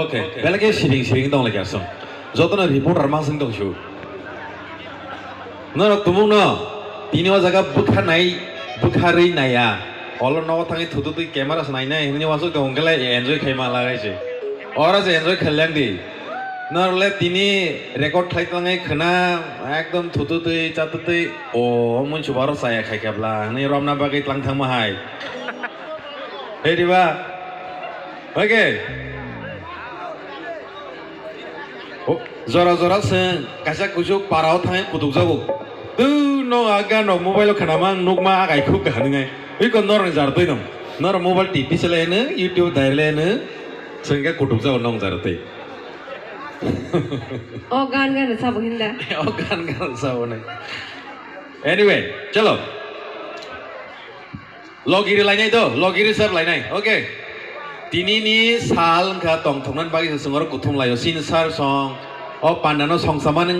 Oke, belakangnya siring dong lagi asal. Jatuhnya reporter masing dong show. Nah, tumung no, tini wajaga bukhari naya. Kalau nawa tangi tutu tu kamera senai ini masuk ke ongkela enjoy kayak malah guys. Orang sih enjoy kalian di. Nah, oleh tini record flight langai kena ekdom tutu tu jatuh tu. Oh, muncul baru saya kayak kabla. Ini rom napa kayak lang thang mahai. Hei diba. Oke. Oh, zora sen kasak kusuk parau tangi kutuk jago. Tuh, no agak no mobile kena mang nukma agai kuk kehaningai. Ikon nor jartoi nom. Nor mobile TV selene, YouTube dailene, sehingga kutuk jago nong jartoi. Oh gan sabuk hinda. Oh gan sabuk nih. Anyway, chalo. Logiri lainnya itu, logiri ser lainnya. Oke. Tini ni sal ka tong thongnan bagi sesungguh kutung layo sin sar song. Oh pandano song sama neng